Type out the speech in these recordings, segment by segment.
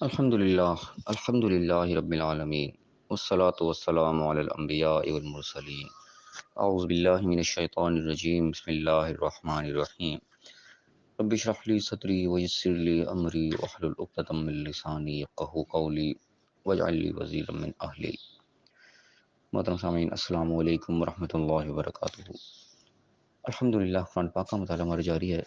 الحمد للہ رب العالمین والصلاة والسلام علی الانبیاء والمرسلین اعوذ باللہ من الشیطان الرجیم بسم اللہ الرحمن الرحیم رب اشرح لی صدری ویسر لی امری واحلل عقدۃ من لسانی یفقہوا قولی واجعل لی وزیرا من اہلی۔ محترم سامعین، السلام علیکم ورحمۃ اللہ وبرکاتہ۔ الحمدللہ قرآن پاک کا مطالعہ ہمارا جاری ہے۔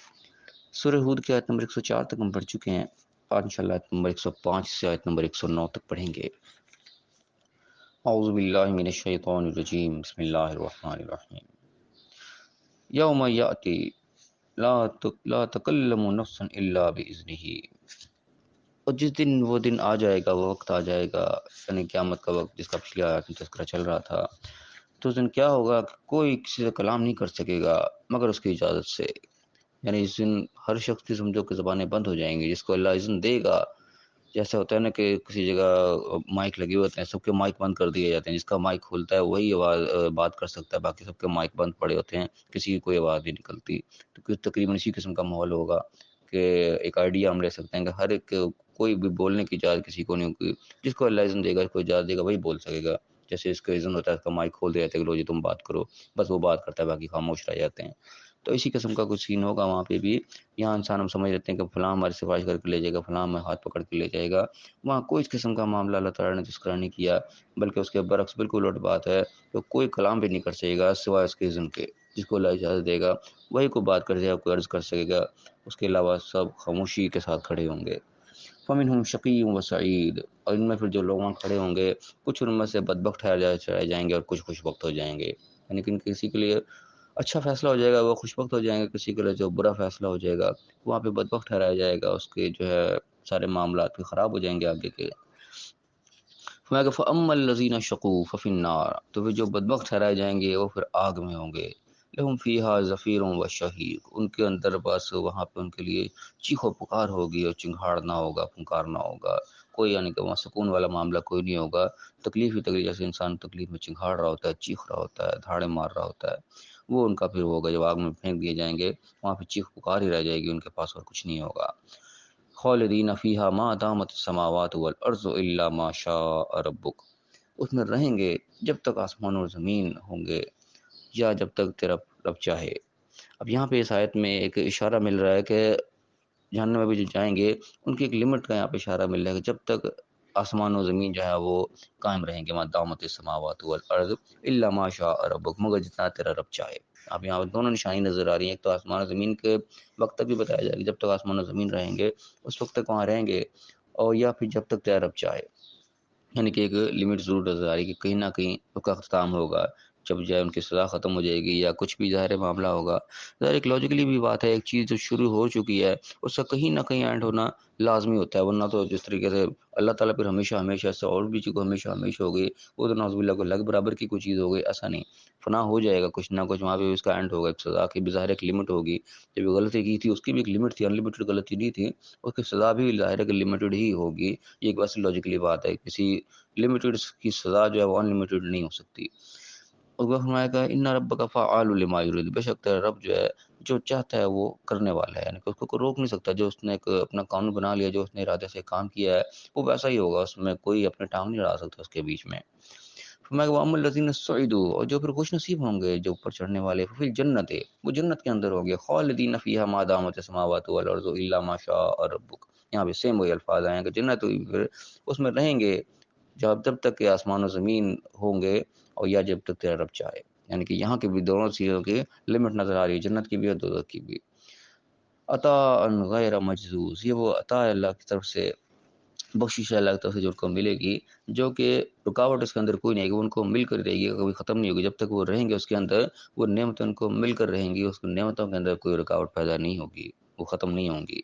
سورہ ہود کی آیت نمبر 104 تک ہم پڑھ چکے ہیں۔ آج انشاءاللہ آیت نمبر 105 سے آیت نمبر 109 تک پڑھیں گے۔ اعوذ باللہ من الشیطان الرجیم بسم اللہ الرحمن الرحیم۔ یوم یأتی لا تکلم نفس الا باذنہ، اور جس دن وہ دن آ جائے گا، وہ وقت آ جائے گا، یعنی قیامت کا وقت جس کا پچھلی آیات میں تذکرہ چل رہا تھا، تو اس دن کیا ہوگا کہ کوئی کسی سے کلام نہیں کر سکے گا مگر اس کی اجازت سے۔ یعنی اس دن ہر شخص کی سمجھو کہ زبانیں بند ہو جائیں گی، جس کو اللہ اذن دے گا۔ جیسے ہوتا ہے نا کہ کسی جگہ مائک لگے ہوتے ہیں، سب کے مائک بند کر دیے جاتے ہیں، جس کا مائک کھلتا ہے وہی آواز بات کر سکتا ہے، باقی سب کے مائک بند پڑے ہوتے ہیں، کسی کی کوئی آواز نہیں نکلتی۔ تو کچھ تقریباً اسی قسم کا ماحول ہوگا کہ ایک آئیڈیا ہم لے سکتے ہیں کہ ہر ایک کوئی بھی بولنے کی اجازت کسی کو نہیں ہوگی، جس کو اللہ اذن دے گا، اس کو اجازت دے گا وہی بول سکے گا۔ جیسے اس کا اذن ہوتا ہے، اس کا مائک کھول دیا جاتا ہے کہ لو جی تم بات کرو، بس وہ بات کرتا ہے، باقی خاموش رہ جاتے ہیں۔ تو اسی قسم کا کچھ سین ہوگا وہاں پہ بھی۔ یہاں انسان ہم سمجھ لیتے ہیں کہ فلاں ہماری سفارش کر کے لے جائے گا، فلاں ہمیں ہاتھ پکڑ کے لے جائے گا، وہاں کوئی اس قسم کا معاملہ اللہ تعالیٰ نے تذکرہ نہیں کیا، بلکہ اس کے برعکس بالکل الٹ بات ہے کہ کوئی کلام بھی نہیں کر سکے گا سوائے اس کے اذن کے۔ جس کو اللہ اجازت دے گا وہی کوئی بات کر سکے گا، کوئی عرض کر سکے گا، اس کے علاوہ سب خاموشی کے ساتھ کھڑے ہوں گے۔ فَمِنْهُمْ شَقِيٌّ وَسَعِيدٌ، اور ان میں پھر جو لوگ وہاں کھڑے ہوں گے، کچھ ان میں سے بدبخت ٹھہرائے جائیں گے اور کچھ خوش بخت ہو جائیں گے۔ یعنی کہ کسی کے لیے اچھا فیصلہ ہو جائے گا وہ خوش بخت ہو جائیں گے، کسی کے لیے جو برا فیصلہ ہو جائے گا وہاں پہ بدبخت ٹھہرایا جائے گا، اس کے جو ہے سارے معاملات بھی خراب ہو جائیں گے آگے کے۔ فرمایا کہ فَأَمَّا الَّذِينَ شَقُوا فَفِي النَّارِ، تو پھر جو بدبخت ٹھہرائے جائیں گے وہ پھر آگ میں ہوں گے۔ لَهُمْ فِيهَا زَفِيرٌ وَشَهِيقٌ، ان کے اندر بس وہاں پہ ان کے لیے چیخ و پکار ہوگی اور چنگھاڑنا ہوگا، پھنکارنا ہوگا۔ کوئی یعنی کہ وہاں سکون والا معاملہ کوئی نہیں ہوگا، تکلیف ہی تکلیف، جیسے انسان تکلیف میں چنگھاڑ رہا ہوتا ہے، چیخ رہا ہوتا ہے، دھاڑے مار رہا ہوتا ہے، وہ ان کا پھر ہوگا۔ جب آگ میں پھینک دیے جائیں گے وہاں پہ چیخ پکار ہی رہ جائے گی، ان کے پاس اور کچھ نہیں ہوگا۔ خالدین فیہا ما دامت السماوات والارض الا ما شاء ربک، اس میں رہیں گے جب تک آسمان اور زمین ہوں گے یا جب تک تیرا رب چاہے۔ اب یہاں پہ اس آیت میں ایک اشارہ مل رہا ہے کہ جہنم میں بھی جو جائیں گے ان کی ایک لمٹ کا یہاں پہ اشارہ مل رہا ہے کہ جب تک آسمان و زمین جو ہے وہ قائم رہیں گے، ما دامت السماوات والارض الا ما شاء ربک، مگر جتنا تیرا رب چاہے۔ اب یہاں پہ دونوں نشانی نظر آ رہی ہیں، ایک تو آسمان و زمین کے وقت تک بھی بتایا جائے گا جب تک آسمان و زمین رہیں گے اس وقت تک وہاں رہیں گے، اور یا پھر جب تک تیرا رب چاہے۔ یعنی کہ ایک لمٹ ضرور نظر آ رہی ہے کہ کہیں نہ کہیں اس کا اختتام ہوگا، جب جائے ان کی سزا ختم ہو جائے گی یا کچھ بھی ظاہر معاملہ ہوگا۔ ظاہر ایک لاجیکلی بھی بات ہے، ایک چیز جو شروع ہو چکی ہے اس کا کہیں نہ کہیں اینڈ ہونا لازمی ہوتا ہے، ورنہ تو جس طریقے سے اللہ تعالیٰ پھر ہمیشہ ہمیشہ سے اور بھی چیز کو ہمیشہ ہمیشہ ہوگی، وہ تو نعوذ باللہ کو لگ برابر کی کوئی چیز ہو گئی، ایسا نہیں۔ فنا ہو جائے گا کچھ نہ کچھ، وہاں پہ اس کا اینڈ ہوگا، ایک سزا کی بھی ظاہر ایک لمٹ ہوگی۔ جب یہ غلطی کی تھی اس کی بھی ایک لمٹ تھی، ان لمیٹڈ غلطی نہیں تھی، اس کی سزا بھی ظاہر ہے کہ لمیٹڈ ہی ہوگی۔ یہ ایک ویسے لاجیکلی بات ہے، کسی لمیٹڈ کی سزا جو ہے وہ ان لمیٹڈ نہیں ہو سکتی۔ اور وہ فرمایا کہ ان ربک فعال لما یرید، بے شک تیرا رب جو ہے جو چاہتا ہے وہ کرنے والا ہے، یعنی کہ اس کو کوئی روک نہیں سکتا۔ جو اس نے ایک اپنا قانون بنا لیا، جو اس نے ارادے سے کام کیا ہے وہ ویسا ہی ہوگا، اس میں کوئی اپنے ٹانگ نہیں اڑا سکتا اس کے بیچ میں۔ فرمایا کہ وَأَمَّا الَّذِينَ سُعِدُوا، اور جو پھر خوش نصیب ہوں گے جو اوپر چڑھنے والے، فِي الْجَنَّةِ، وہ جنت کے اندر ہوں گے، خالدین فیہا ما دامت السماوات والارض الا ما شاء ربک۔ یہاں پہ سیم وہی الفاظ آئے ہیں کہ جنت ہوئی، پھر اس میں رہیں گے جب تک کہ آسمان و زمین ہوں گے، اور یا جب تک تیرا رب چاہے۔ یعنی کہ یہاں کے بھی دونوں چیزوں کی لمٹ نظر آ رہی ہے، جنت کی بھی اور دوزخ کی بھی۔ عطاء غیر مجذوذ، یہ وہ عطا ہے اللہ کی طرف سے، بخشش ہے اللہ کی طرف سے جو ان کو ملے گی، جو کہ رکاوٹ اس کے اندر کوئی نہیں ہے کہ وہ ان کو مل کر رہے گی، کبھی ختم نہیں ہوگی۔ جب تک وہ رہیں گے اس کے اندر، وہ نعمتیں ان کو مل کر رہیں گی، اس نعمتوں کے اندر کوئی رکاوٹ پیدا نہیں ہوگی، وہ ختم نہیں ہوں گی۔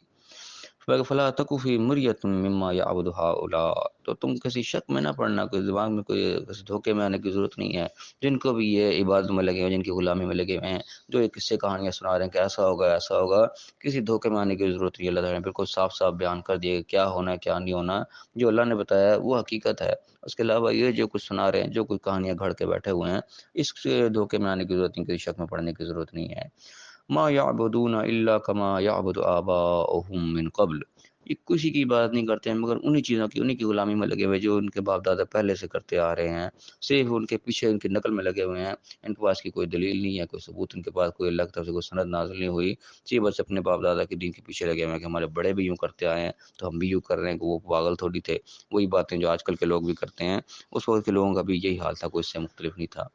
فلا تک فی مریۃ مما یعبد ہؤلاء، تو تم کسی شک میں نہ پڑنا، کوئی دماغ میں کوئی کسی دھوکے میں آنے کی ضرورت نہیں ہے۔ جن کو بھی یہ عبادت میں لگے ہوئے، جن کی غلامی میں لگے ہوئے ہیں، جو یہ قصے کہانیاں سنا رہے ہیں کہ ایسا ہوگا ایسا ہوگا، کسی دھوکے میں آنے کی ضرورت نہیں ہے۔ اللہ تعالیٰ نے بالکل صاف صاف بیان کر دیا کہ کیا ہونا ہے کیا نہیں ہونا، جو اللہ نے بتایا ہے وہ حقیقت ہے۔ اس کے علاوہ یہ جو کچھ سنا رہے ہیں، جو کوئی کہانیاں گھڑ کے بیٹھے ہوئے ہیں، اس سے دھوکے میں آنے کی ضرورت نہیں، کسی شک میں پڑنے کی ضرورت نہیں ہے۔ ما یعبدون الا کما یعبد آباؤہم من قبل، یہ کسی کی بات نہیں کرتے ہیں، مگر انہی چیزوں کی، انہی کی غلامی میں لگے ہوئے جو ان کے باپ دادا پہلے سے کرتے آ رہے ہیں، صرف ان کے پیچھے ان کی نقل میں لگے ہوئے ہیں۔ ان کے پاس کی کوئی دلیل نہیں ہے، کوئی ثبوت ان کے پاس، کوئی اللہ کی طرف سے کوئی سند نازل نہیں ہوئی، صرف بس اپنے باپ دادا کے دین کے پیچھے لگے ہوئے ہیں کہ ہمارے بڑے بھی یوں کرتے آئے ہیں تو ہم بھی یوں کر رہے ہیں، کہ وہ پاگل تھوڑی تھے۔ وہی باتیں جو آج کل کے لوگ بھی کرتے ہیں، اس وقت کے لوگوں کا بھی یہی حال تھا، کوئی اس سے مختلف نہیں تھا۔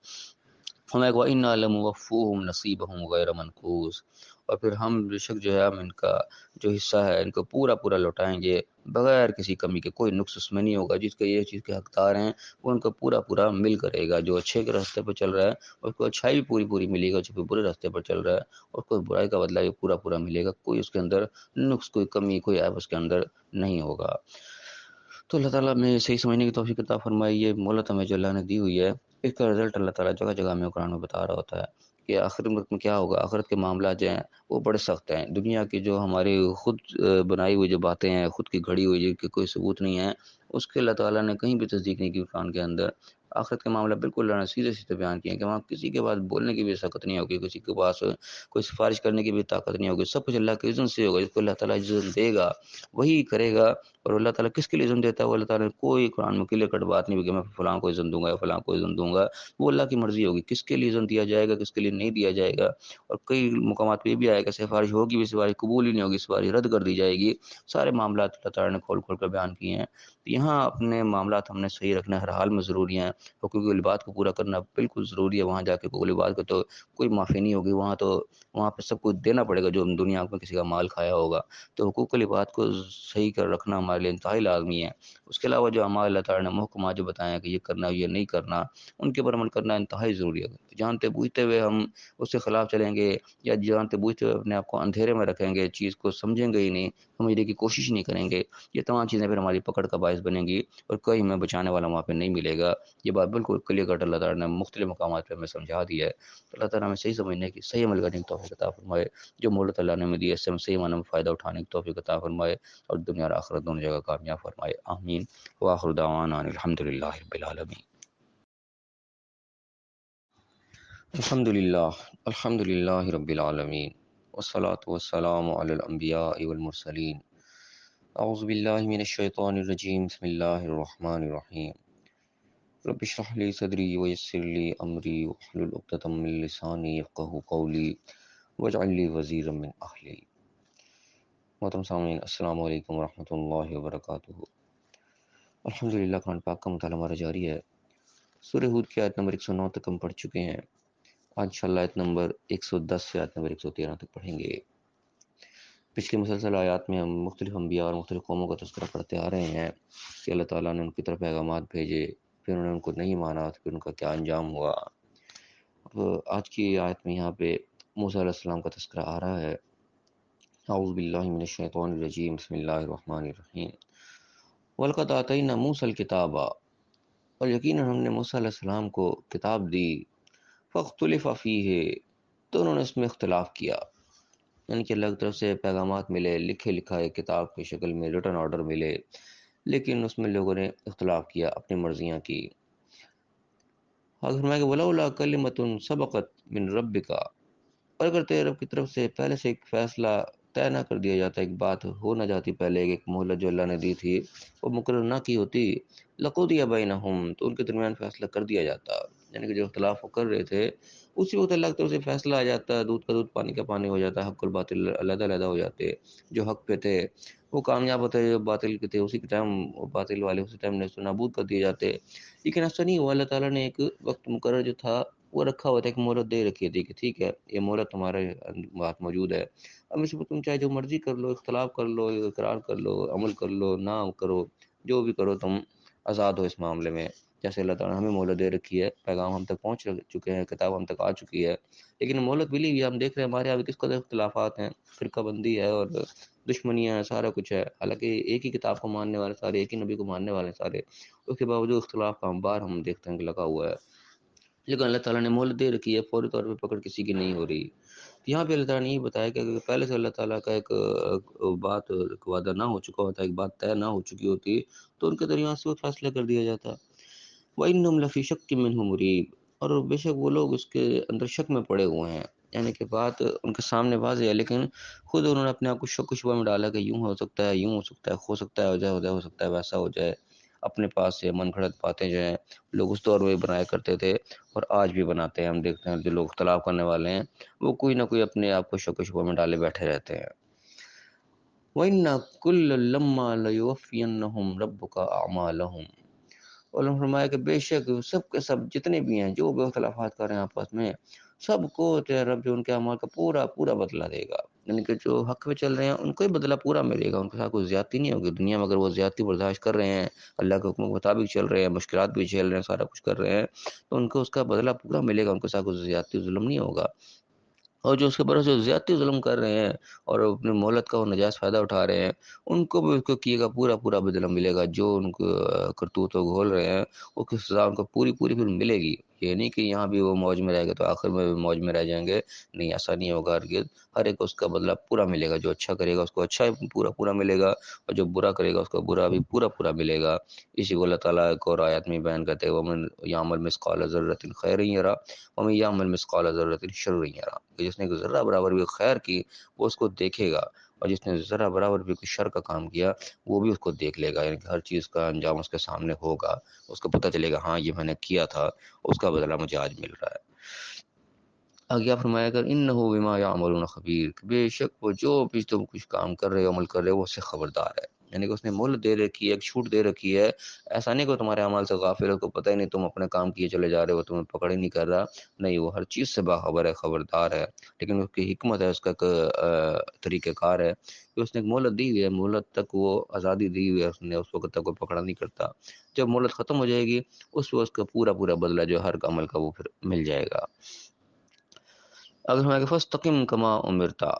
ہمیں کو انا لموفوہم نصیبہم غیر منقوص، اور پھر ہم بے شک جو ہے ہم ان کا جو حصہ ہے ان کو پورا پورا لوٹائیں گے بغیر کسی کمی کے، کوئی نقص اس میں نہیں ہوگا۔ جس کے یہ چیز کے حقدار ہیں وہ ان کو پورا پورا مل کرے گا۔ جو اچھے کے راستے پر چل رہا ہے اس کو اچھائی بھی پوری پوری ملے گا، جو برے راستے پر چل رہا ہے اور کوئی برائی کا بدلہ بھی پورا پورا ملے گا، کوئی اس کے اندر نقص، کوئی کمی، کوئی عیب اس کے اندر نہیں ہوگا۔ تو اللہ تعالیٰ میں صحیح سمجھنے کی توفیق عطا فرمائے۔ یہ مہلت ہمیں جو اللہ نے دی ہوئی ہے، اس کا رزلٹ اللہ تعالیٰ جگہ جگہ میں قرآن میں بتا رہا ہوتا ہے کہ آخرت میں کیا ہوگا۔ آخرت کے معاملات جو ہیں وہ بڑے سخت ہیں۔ دنیا کی جو ہماری خود بنائی ہوئی جو باتیں ہیں، خود کی گھڑی ہوئی جن کی کوئی ثبوت نہیں ہے، اس کے اللہ تعالیٰ نے کہیں بھی تصدیق نہیں کی قرآن کے اندر۔ آخرت کے معاملہ بالکل اللہ نے سیدھے سیدھے بیان کیے ہیں کہ وہاں کسی کے پاس بولنے کی بھی سخت نہیں ہوگی، کسی کے پاس کوئی سفارش کرنے کی بھی طاقت نہیں ہوگی، سب کچھ اللہ کے اذن سے ہوگا۔ جس کو اللہ تعالیٰ اذن دے گا وہی کرے گا۔ اور اللہ تعالیٰ کس کے لیے اذن دیتا ہے، وہ اللہ تعالیٰ نے کوئی قرآن میں کلیئر کٹ بات نہیں کہ میں فلاں کو اذن دوں گا یا فلاں کو اذن دوں گا۔ وہ اللہ کی مرضی ہوگی کس کے لیے اذن دیا جائے گا، کس کے لیے نہیں دیا جائے گا۔ اور کئی مقامات پہ یہ بھی آئے گا سفارش ہوگی بھی، سفارش قبول ہی نہیں ہوگی، سفارش رد کر دی جائے گی۔ سارے معاملات اللہ تعالیٰ نے کھول کھول کر بیان کیے ہیں۔ یہاں اپنے معاملات ہم نے صحیح رکھنا ہر حال میں ضروری ہیں، حقوق العباد کو پورا کرنا بالکل ضروری ہے۔ وہاں جا کے حقوق العباد کو تو کوئی معافی نہیں ہوگی، وہاں پہ سب کچھ دینا پڑے گا جو ہم دنیا میں کسی کا مال کھایا ہوگا۔ تو حقوق العباد کو صحیح کر رکھنا ہمارے لیے انتہائی لازمی ہے۔ اس کے علاوہ جو اعمال اللہ تعالیٰ نے محکمات جو بتایا کہ یہ کرنا یہ نہیں کرنا، ان کے پر عمل کرنا انتہائی ضروری ہے۔ جانتے بوجھتے ہوئے ہم اس کے خلاف چلیں گے یا جانتے بوجھتے ہوئے اپنے آپ کو اندھیرے میں رکھیں گے، چیز کو سمجھیں گے ہی نہیں، سمجھنے کی کوشش نہیں کریں گے، یہ تمام چیزیں پھر ہماری پکڑ کا باعث بنیں گی اور کوئی ہمیں بچانے والا وہاں پہ نہیں ملے گا۔ یہ بات بالکل کلیئر کٹ اللہ تعالیٰ نے مختلف مقامات پہ ہمیں سمجھا دی ہے۔ تو اللہ تعالیٰ ہمیں صحیح سمجھنے کی، صحیح عمل کرنے کی توفیق عطا فرمائے۔ جو مہلت اللہ نے ہمیں دی ہے اس سے ہم صحیح معنی میں فائدہ اٹھانے کی توفیق عطا فرمائے اور دنیا اور آخرت دونوں جگہ کامیاب فرمائے۔ آمین۔ وآخر دعوانا ان الحمد للہ رب العالمین۔ الحمد للہ رب العالمین، والصلاة والسلام علی الانبیاء والمرسلین۔ اعوذ باللہ من الشیطان الرجیم، بسم اللہ الرحمن الرحیم۔ رب اشرح لی صدری ویسر لی امری واحلل عقدۃ من لسانی یفقہوا قولی واجعل لی وزیرا من اہلی۔ محترم سامعین، السلام علیکم ورحمۃ اللہ وبرکاتہ۔ الحمدللہ قرآن پاک کا مطالعہ ہمارا جاری ہے۔ سورہ ہود کی آیت نمبر 109 تک ہم پڑھ چکے ہیں۔ آج انشاءاللہ آیت نمبر 110 سے آیت نمبر 113 تک پڑھیں گے۔ پچھلی مسلسل آیات میں ہم مختلف انبیاء اور مختلف قوموں کا تذکرہ پڑھتے آ رہے ہیں کہ اللہ تعالیٰ نے ان کی طرف پیغامات بھیجے، پھر انہوں نے ان کو نہیں مانا، تو پھر ان کا کیا انجام ہوا۔ اب آج کی آیت میں یہاں پہ موسیٰ علیہ السلام کا تذکرہ آ رہا ہے۔ اعوذ باللہ من الشیطان الرجیم، بسم اللہ الرحمن الرحیم۔ وَلَقَدْ آتَيْنَا مُوسَى الْكِتَابَ، اور یقیناً ہم نے موسیٰ علیہ السلام کو کتاب دی۔ فَاخْتُلِفَ فِيهِ، تو انہوں نے اس میں اختلاف کیا، یعنی کہ اللہ کی طرف سے پیغامات ملے، لکھے لکھائے کتاب کی شکل میں ریٹن آرڈر ملے، لیکن اس میں لوگوں نے اختلاف کیا، اپنی مرضیاں کی۔ فرمایا کہ وَلَوْلَا كَلِمَةٌ سَبَقَتْ مِنْ رَبِّكَ، اور اگر تیرے رب کی طرف سے پہلے سے ایک فیصلہ طے نہ کر دیا جاتا، ایک بات ہو نہ جاتی پہلے، ایک مہلت جو اللہ نے دی تھی وہ مقرر نہ کی ہوتی، لَقُضِيَ بَيْنَهُمْ، تو ان کے درمیان فیصلہ کر دیا جاتا۔ یعنی کہ جو اختلاف وہ کر رہے تھے اسی وقت اللہ کی طرف سے فیصلہ آ جاتا، دودھ کا دودھ پانی کا پانی ہو جاتا، حق اور باطل علیحدہ علیحدہ ہو جاتے۔ جو حق پہ تھے وہ کامیاب ہوتے، جو باطل کے تھے اسی کے ٹائم باطل والے اسی ٹائم نابود کر دیے جاتے۔ لیکن ایسا نہیں ہوا، اللہ تعالیٰ نے ایک وقت مقرر جو تھا وہ رکھا ہوا تھا، ایک مہلت دے رکھی تھی کہ ٹھیک ہے یہ مہلت تمہارے بات موجود ہے، اب اس میں تم چاہے جو مرضی کر لو، اختلاف کر لو، اقرار کر لو، عمل کر لو، نہ کرو، جو بھی کرو تم آزاد ہو اس معاملے میں۔ جیسے اللہ تعالیٰ نے ہمیں مہلت دے رکھی ہے، پیغام ہم تک پہنچ چکے ہیں، کتاب ہم تک آ چکی ہے، لیکن مہلت ملی ہوئی ہے۔ ہم دیکھ رہے ہیں ہمارے یہاں بھی کس قدر اختلافات ہیں، فرقہ بندی ہے اور دشمنیاں ہیں، سارا کچھ ہے، حالانکہ ایک ہی کتاب کو ماننے والے سارے، ایک ہی نبی کو ماننے والے سارے، اس کے باوجود اختلاف کا انبار ہم دیکھتے ہیں کہ لگا ہوا ہے۔ لیکن اللہ تعالیٰ نے مہلت دے رکھی ہے، فوری طور پہ پکڑ کسی کی نہیں ہو رہی۔ یہاں پہ اللہ تعالیٰ نے یہ بتایا کہ اگر پہلے سے اللہ تعالیٰ کا ایک وعدہ نہ ہو چکا ہوتا، ایک بات طے نہ ہو چکی ہوتی، تو ان کے درمیان سے وہ فیصلہ کر دیا جاتا۔ وَإِنَّهُمْ لَفِي شَكٍّ مِّنْهُ مُرِيبٍ، اور بے شک وہ لوگ اس کے اندر شک میں پڑے ہوئے ہیں۔ یعنی کہ بات ان کے سامنے واضح ہے، لیکن خود انہوں نے اپنے آپ کو شک و شبہ میں ڈالا کہ یوں ہو سکتا ہے، یوں ہو سکتا ہے ہو سکتا ہے ویسا ہو جائے۔ اپنے پاس سے من گھڑت باتیں جو ہیں لوگ اس دور میں بنایا کرتے تھے اور آج بھی بناتے ہیں۔ ہم دیکھتے ہیں جو لوگ اختلاف کرنے والے ہیں وہ کوئی نہ کوئی اپنے آپ کو شک و شبہ میں ڈالے بیٹھے رہتے ہیں۔ وَإِنَّ كُلًّا لَمَّا لَيُوَفِّيَنَّهُمْ رَبُّكَ أَعْمَالَهُمْ۔ اور انہوں نے فرمایا کہ بے شک سب کے سب جتنے بھی ہیں جو بھی اختلافات کر رہے ہیں آپس میں، سب کو تیرا رب جو ان کے اعمال کا پورا پورا بدلہ دے گا۔ یعنی کہ جو حق میں چل رہے ہیں ان کو ہی بدلہ پورا ملے گا، ان کے ساتھ کوئی زیادتی نہیں ہوگی۔ دنیا میں اگر وہ زیادتی برداشت کر رہے ہیں، اللہ کے حکم کے مطابق چل رہے ہیں، مشکلات بھی جھیل رہے ہیں، سارا کچھ کر رہے ہیں، تو ان کو اس کا بدلہ پورا ملے گا، ان کے ساتھ کوئی زیادتی ظلم نہیں ہوگا۔ اور جو اس کے بھروسے زیادتی ظلم کر رہے ہیں اور اپنی مہلت کا وہ نجائز فائدہ اٹھا رہے ہیں، ان کو بھی اس کو کیے گا پورا پورا بدلہ ملے گا۔ جو ان کو کرتوت کو گھول رہے ہیں اس کی سزا ان کو پوری پوری پھر ملے گی۔ یہ نہیں کہ یہاں بھی وہ موج میں رہ گئے تو آخر میں بھی موج میں رہ جائیں گے، نہیں، ایسا نہیں ہوگا ہرگز۔ ہر ایک کو اس کا بدلہ پورا ملے گا، جو اچھا کرے گا اس کو اچھا پورا پورا ملے گا، اور جو برا کرے گا اس کو برا بھی پورا پورا ملے گا۔ اسی کو اللہ تعالیٰ ایک اور آیت میں بیان کرتے ہیں، وَمَن يَعْمَلْ مِثْقَالَ ذَرَّةٍ خَيْرًا يَرَهُ وَمَن يَعْمَلْ مِثْقَالَ ذَرَّةٍ شَرًّا يَرَهُ۔ کہ جس نے ذرہ برابر بھی خیر کی وہ اس کو دیکھے گا، اور جس نے ذرہ برابر بھی کوئی شر کا کام کیا وہ بھی اس کو دیکھ لے گا۔ یعنی کہ ہر چیز کا انجام اس کے سامنے ہوگا، اس کو پتہ چلے گا ہاں یہ میں نے کیا تھا، اس کا بدلہ مجھے آج مل رہا ہے۔ آگیا فرمایا کر انہ بما یعملون خبیر، بے شک وہ جو بھی تم کچھ کام کر رہے ہو عمل کر رہے ہو وہ اس سے خبردار ہے۔ یعنی کہ اس نے مہلت دے رکھی ہے، ایک چھوٹ دے رکھی ہے۔ ایسا نہیں کہ تمہارے اعمال سے غافل ہو، کو پتہ ہی نہیں، تم اپنے کام کیے چلے جا رہے ہو، تمہیں پکڑ ہی نہیں کر رہا۔ نہیں، وہ ہر چیز سے باخبر ہے، خبردار ہے، لیکن اس کی حکمت ہے، اس کا ایک طریقہ کار ہے کہ اس نے ایک مہلت دی ہوئی ہے، مہلت تک وہ آزادی دی ہوئی ہے اس نے، اس وقت تک وہ پکڑا نہیں کرتا۔ جب مہلت ختم ہو جائے گی اس وقت کا پورا پورا بدلہ جو ہر عمل کا وہ پھر مل جائے گا۔ اگر ہمارے فاستقم کما امرتا،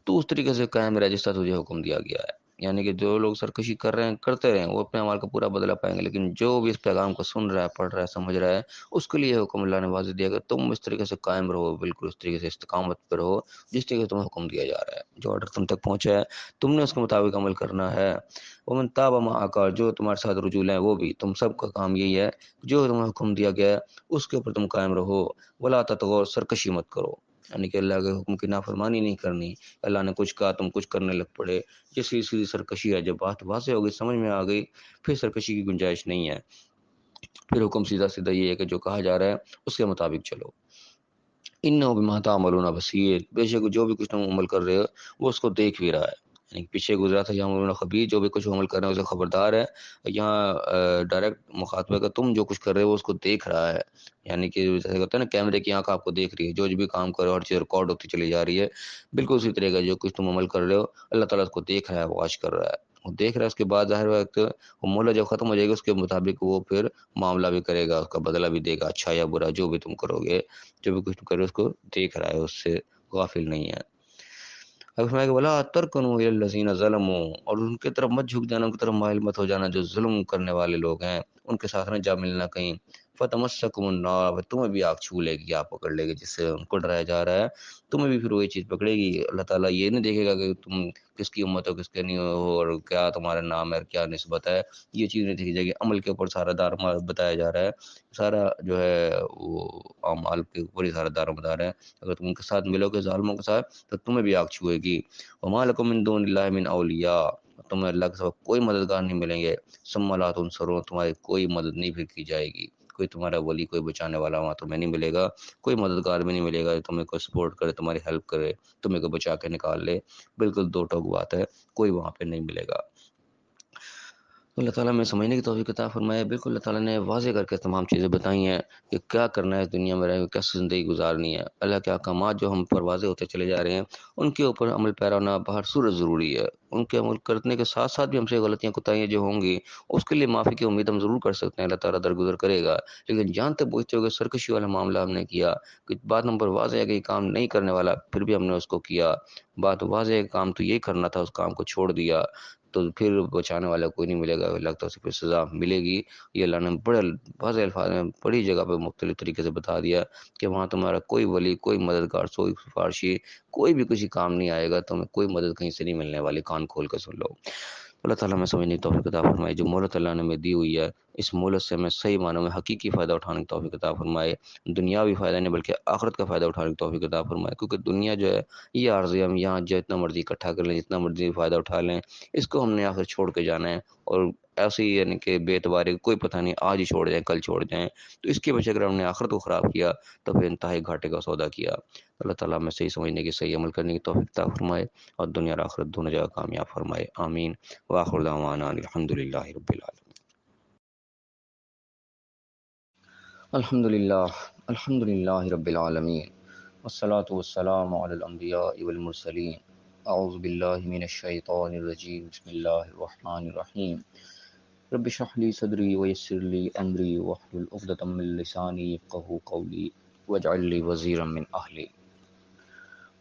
تو اس طریقے سے قائم رہے جس طرح تجھے حکم دیا گیا ہے۔ یعنی کہ جو لوگ سرکشی کر رہے ہیں کرتے رہیں، وہ اپنے اعمال کا پورا بدلہ پائیں گے، لیکن جو بھی اس پیغام کو سن رہا ہے، پڑھ رہا ہے، سمجھ رہا ہے، اس کے لیے حکم اللہ نے واضح دیا کہ تم اس طریقے سے قائم رہو، بالکل اس طریقے سے استقامت پر رہو جس طریقے سے تمہیں حکم دیا جا رہا ہے۔ جو آرڈر تم تک پہنچا ہے تم نے اس کے مطابق عمل کرنا ہے۔ ومن تاب معک، جو تمہارے ساتھ رجوع ہیں وہ بھی، تم سب کا کام یہی ہے، جو تمہیں حکم دیا گیا ہے اس کے اوپر تم قائم رہو۔ ولا تطغوا، سرکشی مت کرو، یعنی کہ اللہ کے حکم کی نافرمانی نہیں کرنی۔ اللہ نے کچھ کہا تم کچھ کرنے لگ پڑے، یہ سیدھی سیدھی سرکشی ہے۔ جب بات واضح ہو گئی، سمجھ میں آ گئی، پھر سرکشی کی گنجائش نہیں ہے، پھر حکم سیدھا سیدھا یہ ہے کہ جو کہا جا رہا ہے اس کے مطابق چلو۔ انہ بما تعملون بصیر، بے شک جو بھی کچھ تم عمل کر رہے ہو وہ اس کو دیکھ بھی رہا ہے۔ یعنی پیچھے گزرا تھا یعملون خبیر، جو بھی کچھ عمل کر رہے ہیں اسے خبردار ہے۔ یہاں ڈائریکٹ مخاطب ہے کہ تم جو کچھ کر رہے ہو اس کو دیکھ رہا ہے۔ یعنی کہ جیسے ہوتا ہے نا کیمرے کی آنکھ آپ کو دیکھ رہی ہے، جو بھی کام کرو ہر چیز ریکارڈ ہوتی چلی جا رہی ہے، بالکل اسی طرح کا جو کچھ تم عمل کر رہے ہو اللہ تعالیٰ اس کو دیکھ رہا ہے، واچ کر رہا ہے، وہ دیکھ رہا ہے۔ اس کے بعد ظاہر وقت وہ مہلت جب ختم ہو جائے گی اس کے مطابق وہ پھر معاملہ بھی کرے گا، اس کا بدلہ بھی دے گا، اچھا یا برا جو بھی تم کرو گے، جو بھی کچھ تم کرو اس کو دیکھ رہا ہے، اس سے غافل نہیں ہے۔ اب فرمایا کہ ولا ترکنوا الی الذین ظلموا، اور ان کی طرف مت جھک جانا، ان کی طرف مائل مت ہو جانا جو ظلم کرنے والے لوگ ہیں، ان کے ساتھ نہ جا ملنا کہیں۔ فتمسکم النار، تمہیں بھی آگ چھو لے گی، آگ پکڑ لے گی، جس سے ان کو ڈرایا جا رہا ہے تمہیں بھی پھر وہی چیز پکڑے گی۔ اللہ تعالیٰ یہ نہیں دیکھے گا کہ تم کس کی امت ہو کس کے نہیں ہو، اور کیا تمہارا نام ہے اور کیا نسبت ہے، یہ چیز نہیں دیکھی جائے گی۔ عمل کے اوپر سارا دار بتایا جا رہا ہے، سارا جو ہے وہ اعمال کے اوپر ہی سارا دار مدار ہے۔ اگر تم ان کے ساتھ ملو گے ظالموں کے ساتھ تو تمہیں بھی آگ چھوئے گی۔ وما لکم من دون اللہ من اولیاء، تمہیں اللہ کے سوا کوئی مددگار نہیں ملیں گے۔ ثم لا تنصرون، تمہاری کوئی مدد نہیں پھر کی جائے گی، کوئی تمہارا ولی، کوئی بچانے والا وہاں تمہیں نہیں ملے گا، کوئی مددگار بھی نہیں ملے گا جو تمہیں کوئی سپورٹ کرے، تمہاری ہیلپ کرے، تمہیں کوئی بچا کے نکال لے۔ بالکل دو ٹوک بات ہے، کوئی وہاں پہ نہیں ملے گا۔ اللہ تعالیٰ میں سمجھنے کی توفیق عطا فرمائے۔ بالکل اللہ تعالیٰ نے واضح کر کے تمام چیزیں بتائی ہیں کہ کیا کرنا ہے، اس دنیا میں رہ کے کیسے زندگی گزارنی ہے۔ اللہ کے احکامات جو ہم پر واضح ہوتے چلے جا رہے ہیں ان کے اوپر عمل پیرا ہونا بہر صورت ضروری ہے۔ ان کے عمل کرنے کے ساتھ ساتھ بھی ہم سے غلطیاں کوتاہیاں جو ہوں گی اس کے لیے معافی کی امید ہم ضرور کر سکتے ہیں، اللہ تعالیٰ درگزر کرے گا۔ لیکن جانتے بوجھتے ہوئے سرکشی والا معاملہ ہم نے کیا کہ بات نمبر واضح ہے کہ یہ کام نہیں کرنے والا، پھر بھی ہم نے اس کو کیا۔ بات واضح ہے کہ کام تو یہی کرنا تھا، اس کام کو چھوڑ دیا، تو پھر بچانے والا کوئی نہیں ملے گا، لگتا ہے اسے پھر سزا ملے گی۔ یہ اللہ نے بڑے واضح الفاظ میں بڑی جگہ پہ مختلف طریقے سے بتا دیا کہ وہاں تمہارا کوئی ولی، کوئی مددگار، کوئی سفارشی، کوئی بھی کسی کام نہیں آئے گا، تمہیں کوئی مدد کہیں سے نہیں ملنے والی، کان کھول کے سن لو۔ اللہ تعالیٰ میں سمجھنے کی توفیق عطا فرمائے، جو مہلت اللہ نے ہمیں دی ہوئی ہے اس مہلت سے ہمیں صحیح معنوں میں حقیقی فائدہ اٹھانے کی توفیق عطا فرمائے، دنیاوی فائدہ نہیں بلکہ آخرت کا فائدہ اٹھانے کی توفیق عطا فرمائے، کیونکہ دنیا جو ہے یہ عارضی، ہم یہاں جتنا مرضی اکٹھا کر لیں، جتنا مرضی فائدہ اٹھا لیں، اس کو ہم نے آخر چھوڑ کے جانا ہے، اور ایسے ہی یعنی کہ بے اعتباری کوئی پتہ نہیں، آج ہی چھوڑ جائیں کل چھوڑ جائیں، تو اس کی وجہ سے اگر ہم نے آخرت کو خراب کیا تو پھر انتہائی گھاٹے کا سودا کیا۔ اللہ تعالیٰ میں صحیح سمجھنے کی، صحیح عمل کرنے کی توفیق عطا فرمائے، اور دنیا اور آخرت دونوں جگہ کامیاب فرمائے، آمین۔ وآخر دعوانا ان الحمد للہ رب العالمین۔ الحمد للہ، الحمد للہ رب العالمین، والصلاة والسلام علی الانبیاء والمرسلین۔ اعوذ باللہ من الشیطان الرجیم، بسم اللہ الرحمن الرحیم۔ رب اشرح لی صدری ویسر لی امری واحلل عقدۃ من لسانی یفقہوا قولی واجعل لی وزیرا من اہلی۔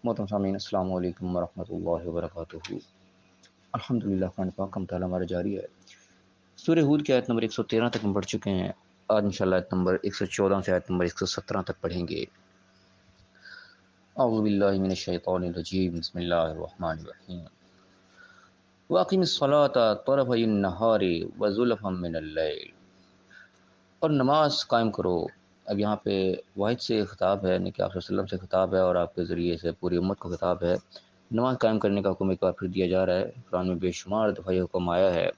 محترم سامعین، السلام علیکم ورحمۃ اللہ وبرکاتہ۔ الحمدللہ، قرآن پاک کا مطالعہ ہمارا جاری ہے۔ سورہ ہود کی آیت نمبر 113 تک ہم پڑھ چکے ہیں، آج انشاءاللہ آیت نمبر 114 سے آیت نمبر 117 تک پڑھیں گے۔ اعوذ باللہ من الشیطان الرجیم، بسم اللہ الرحمن الرحیم۔ وَأَقِمِ الصَّلَاةَ طَرَفَيِ النَّهَارِ وَزُلَفًا مِّنَ اللَّيْلِ، اور نماز قائم کرو۔ اب یہاں پہ واحد سے خطاب ہے، یعنی کہ آپ صلی اللہ علیہ وسلم سے خطاب ہے، اور آپ کے ذریعے سے پوری امت کو خطاب ہے۔ نماز قائم کرنے کا حکم ایک بار پھر دیا جا رہا ہے۔ قرآن میں بے شمار دفعہ یہ حکم آیا ہے،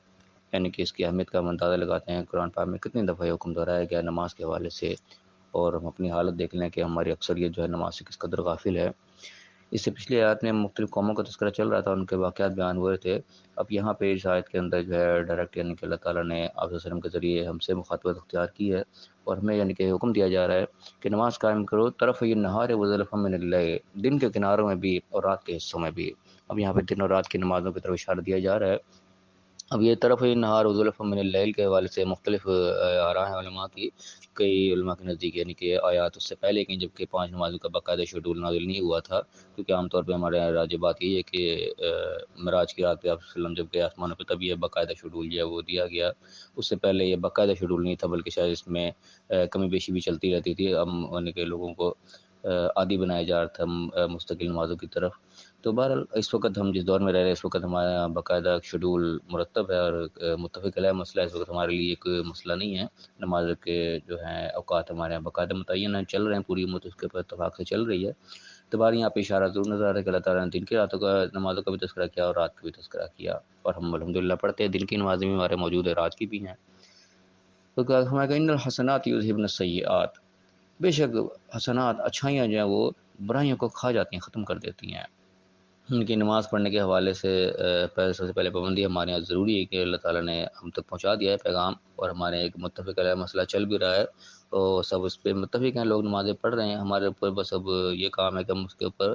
یعنی کہ اس کی اہمیت کا ہم اندازہ لگاتے ہیں قرآن پاک میں کتنی دفعہ یہ حکم دہرایا گیا نماز کے حوالے سے، اور ہم اپنی حالت دیکھ لیں کہ ہماری اکثریت جو ہے نماز سے کس قدر غافل ہے۔ اس سے پچھلی آیات میں مختلف قوموں کا تذکرہ چل رہا تھا، ان کے واقعات بیان ہوئے تھے۔ اب یہاں پہ اس آیت کے اندر جو ہے ڈائریکٹ یعنی کہ اللہ تعالیٰ نے آپ صلی اللہ علیہ وسلم کے ذریعے ہم سے مخاطبت اختیار کی ہے، اور ہمیں یعنی کہ حکم دیا جا رہا ہے کہ نماز قائم کرو طرفی النہار وزلفا من اللیل، دن کے کناروں میں بھی اور رات کے حصوں میں بھی۔ اب یہاں پہ دن اور رات کی نمازوں کی طرف اشارہ دیا جا رہا ہے۔ اب یہ طرف نہار وزلفا من اللیل کے حوالے سے مختلف آراء ہیں علماء کی، کئی علماء کے نزدیک یعنی کہ آیات اس سے پہلے کی، جبکہ 5 نمازوں کا باقاعدہ شیڈول نازل نہیں ہوا تھا، کیونکہ عام طور پہ ہمارے یہاں راج بات یہ ہے کہ معراج کی رات پہ آپ صلی اللہ علیہ وسلم جب گئے آسمانوں پہ، تب یہ باقاعدہ شیڈول جو ہے وہ دیا گیا۔ اس سے پہلے یہ باقاعدہ شیڈول نہیں تھا، بلکہ شاید اس میں کمی بیشی بھی چلتی رہتی تھی، ہم یعنی کہ لوگوں کو عادی بنایا جا رہا تھا مستقل نمازوں کی طرف۔ تو بہرحال اس وقت ہم جس دور میں رہ رہے ہیں، اس وقت ہمارے یہاں باقاعدہ شیڈول مرتب ہے، اور متفق علیہ مسئلہ اس وقت ہمارے لیے ایک مسئلہ نہیں ہے۔ نماز کے جو ہیں اوقات ہمارے یہاں باقاعدہ متعین ہیں، چل رہے ہیں، پوری امت اس کے اوپر اتفاق سے چل رہی ہے۔ تو بہرحال یہاں پہ اشارہ ضرور نظر آ رہا ہے کہ اللہ تعالیٰ نے دن کی راتوں کا نمازوں کا بھی تذکرہ کیا اور رات کا بھی تذکرہ کیا، اور ہم الحمدللہ پڑھتے ہیں، دن کی نمازیں بھی ہمارے موجود ہیں، رات کی بھی ہیں۔ تو ہمارے کہا ان الحسنات یذہبن السیئات، بے شک حسنات اچھائیاں جو ہیں وہ برائیوں کو کھا جاتی ہیں، ختم کر دیتی ہیں۔ ان کی نماز پڑھنے کے حوالے سے سب سے پہلے پابندی ہمارے یہاں ضروری ہے کہ اللہ تعالیٰ نے ہم تک پہنچا دیا ہے پیغام، اور ہمارے ایک متفق علیہ مسئلہ چل بھی رہا ہے، اور سب اس پہ متفق ہیں، لوگ نمازیں پڑھ رہے ہیں۔ ہمارے اوپر بس اب یہ کام ہے کہ ہم اس کے اوپر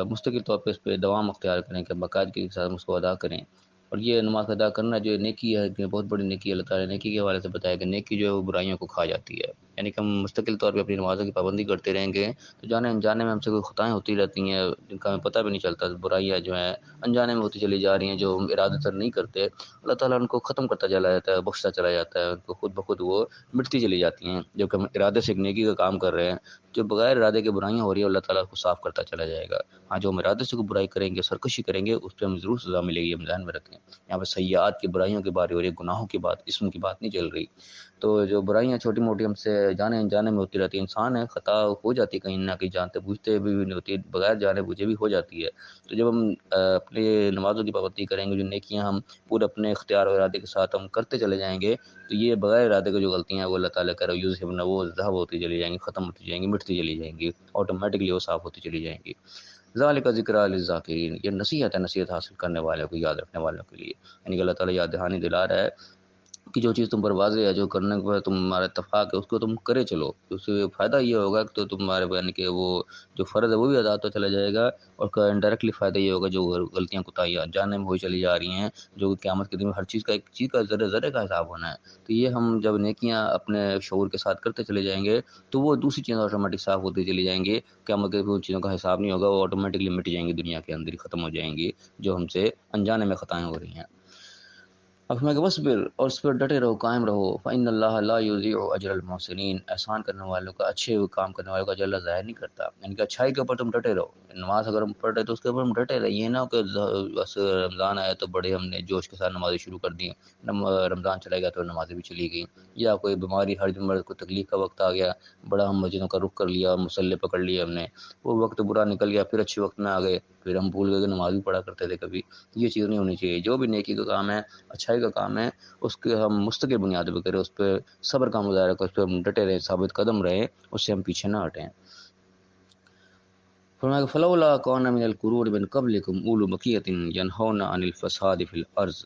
مستقل طور پہ اس پہ دوام اختیار کریں، کہ باقاعدگی کے ساتھ ہم اس کو ادا کریں۔ اور یہ نماز ادا کرنا جو نیکی ہے، کہ بہت بڑی نیکی ہے، اللہ تعالیٰ نے نیکی کے حوالے سے بتایا کہ نیکی جو ہے وہ برائیوں کو کھا جاتی ہے، یعنی کہ ہم مستقل طور پہ اپنی نمازوں کی پابندی کرتے رہیں گے تو جانے انجانے میں ہم سے کوئی خطائیں ہوتی رہتی ہیں، جن کا ہمیں پتہ بھی نہیں چلتا، برائیاں جو ہیں انجانے میں ہوتی چلی جا رہی ہیں، جو ہم ارادتاً نہیں کرتے، اللہ تعالیٰ ان کو ختم کرتا چلا جاتا ہے، بخشتا چلا جاتا ہے، ان کو خود بخود وہ مٹتی چلی جاتی ہیں، جبکہ ہم ارادے سے ایک نیکی کا کام کر رہے ہیں، جو بغیر ارادے کے برائیاں ہو رہی ہیں اللہ تعالیٰ کو صاف کرتا چلا جائے گا۔ ہاں، جو ہم ارادے سے کوئی برائی کریں گے، سرکشی کریں گے، اس پہ ہمیں ضرور سزا ملے گی، ہم ذہن میں رکھیں۔ یہاں پہ سیئات کی برائیوں کی بات ہو رہی ہے، گناہوں کی بات، اسم کی بات نہیں چل رہی۔ تو جو برائیاں چھوٹی موٹی ہم سے جانے انجانے میں ہوتی رہتی ہے، انسان ہے، خطا ہو جاتی ہے کہیں نہ کہیں، جانتے بوجھتے بھی نہیں ہوتی، بغیر جانے بوجھے بھی ہو جاتی ہے۔ تو جب ہم اپنے نمازوں کی پابندی کریں گے، جو نیکیاں ہم پورے اپنے اختیار اور ارادے کے ساتھ ہم کرتے چلے جائیں گے، تو یہ بغیر ارادے کے جو غلطیاں ہیں وہ اللہ تعالیٰ کا یوز ہے وہ ذہب ہوتی چلی جائیں گی، ختم ہوتی جائیں گی، مٹتی چلی جائیں گی، آٹومیٹکلی وہ صاف ہوتی چلی جائیں گی۔ ذالک ذکریٰ للذاکرین، یہ نصیحت ہے نصیحت حاصل کرنے والوں کو، یاد رکھنے والوں کے لیے، یعنی کہ اللہ تعالیٰ یاد دہانی دلا رہا ہے کہ جو چیز تم پر واضح ہے، جو کرنے پر تمہارا اتفاق ہے، اس کو تم کرے چلو، اس سے فائدہ یہ ہوگا کہ تو تمہارے یعنی کہ وہ جو فرض ہے وہ بھی ادا ہوتا چلا جائے گا، اور انڈائریکٹلی فائدہ یہ ہوگا جو غلطیاں کوتاہیاں جاننے میں ہوئی چلی جا رہی ہیں، جو قیامت کے دن میں ہر چیز کا ایک چیز کا ذرے ذرے کا حساب ہونا ہے، تو یہ ہم جب نیکیاں اپنے شعور کے ساتھ کرتے چلے جائیں گے تو وہ دوسری چیزیں آٹومیٹک صاف ہوتی چلی جائیں گے، قیامت کے دن ان چیزوں کا حساب نہیں ہوگا، وہ آٹومیٹکلی مٹ جائیں گی، دنیا کے اندر ہی ختم ہو جائیں گی، جو ہم سے انجانے میں خطائیں ہو رہی ہیں۔ اب میں کہ وصبر، اور اس پر ڈٹے رہو، قائم رہو، فإن اللہ لا یضیع اجر المحسنین، احسان کرنے والوں کا، اچھے کام کرنے والوں کا اجر اللہ ضائع نہیں کرتا، یعنی کہ اچھائی کے اوپر تم ڈٹے رہو، نماز اگر ہم پڑھ رہے تو اس کے اوپر ہم ڈٹے رہے، یہ نہ کہ بس رمضان آیا تو بڑے ہم نے جوش کے ساتھ نمازیں شروع کر دی، رمضان چلا گیا تو نمازیں بھی چلی گئیں، یا کوئی بیماری ہر جمعہ کوئی تکلیف کا وقت آ گیا، بڑا ہم مسجدوں کا رخ کر لیا، مصلی پکڑ لیا ہم نے، وہ وقت برا نکل گیا، پھر اچھے وقت میں آ گئے، پھر ہم بھول گئے کہ نماز بھی پڑھا کرتے تھے کبھی، یہ چیز نہیں ہونی چاہیے، جو بھی نیکی کا کام ہے، اچھائی کا کام ہے، اس کے ہم مستقل بنیاد پہ کریں، اس پہ صبر کا مظاہرہ کریں، اس پہ ہم ڈٹے رہیں، ثابت قدم رہیں، اس سے ہم پیچھے نہ ہٹیں۔ فرمایا کہ فلولا کون من القرون من قبلکم اولو بقیۃ ینہون عن الفساد فی الارض،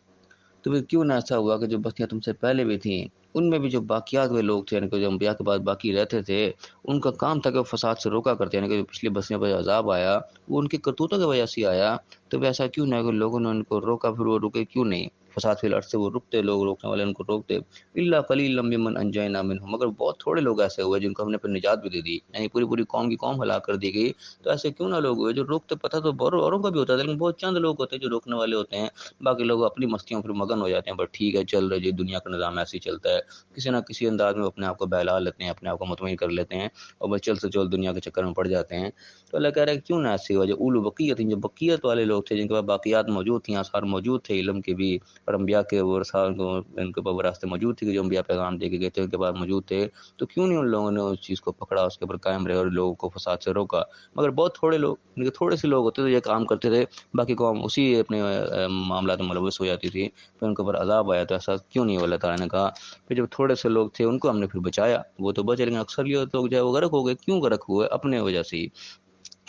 تو پھر کیوں نہ ایسا ہوا کہ جو بستیاں تم سے پہلے بھی تھیں ان میں بھی جو باقیات ہوئے لوگ تھے، یعنی کہ جو انبیاء کے بعد باقی رہتے تھے، ان کا کام تھا کہ وہ فساد سے روکا کرتے، یعنی کہ جو پچھلی بستیوں پر عذاب آیا وہ ان کی کرتوتوں کی وجہ سے آیا، تو ایسا کیوں نہ کہ لوگوں نے ان کو روکا، پھر وہ رکے کیوں نہیں، فساد فی الارض سے وہ رکتے، لوگ روکنے والے ان کو روکتے، الا قلیلا ممن انجینا منهم، مگر بہت تھوڑے لوگ ایسے ہوئے جن کو ہم نے پھر نجات بھی دے دی، یعنی پوری پوری قوم کی قوم ہلاک کر دی گئی، تو ایسے کیوں نہ لوگ ہوئے جو روکتے، پتہ تو اوروں کا بھی ہوتا ہے لیکن بہت چند لوگ ہوتے ہیں جو روکنے والے ہوتے ہیں، باقی لوگ اپنی مستیوں پھر مگن ہو جاتے ہیں، بس ٹھیک ہے چل رہے جی، دنیا کا نظام ایسے ہی چلتا ہے، کسی نہ کسی انداز میں اپنے آپ کو بہلا لیتے ہیں، اپنے آپ کو مطمئن کر لیتے ہیں، اور بس چل سے چل دنیا کے چکر میں پڑ جاتے ہیں، تو اللہ کہہ رہا ہے کہ کیوں نہ ایسی وجہ اولو بقیت، جو بقیت والے لوگ تھے جن کے پاس باقیات موجود تھیں، آثار موجود تھے علم کے بھی، اور انبیاء کے ورثہ کو ان کے پاس وراثتیں موجود تھی کہ جو انبیاء پیغام دے کے گئے تھے ان کے پاس موجود تھے، تو کیوں نہیں ان لوگوں نے اس چیز کو پکڑا، اس کے اوپر قائم رہے اور لوگوں کو فساد سے روکا، مگر بہت تھوڑے لوگ، ان کے تھوڑے سے لوگ ہوتے تھے یہ کام کرتے تھے، باقی قوم اسی اپنے معاملات میں ملوث ہو جاتی تھی، پھر ان کے اوپر عذاب آیا، تو ایسا کیوں نہیں ہوا، اللہ تعالیٰ نے کہا پھر جب تھوڑے سے لوگ تھے ان کو ہم نے پھر بچایا، وہ تو بچے لیکن اکثر یہ لوگ جو ہے وہ غرق ہو گئے، کیوں غرق ہوئے، اپنے وجہ سے ہی،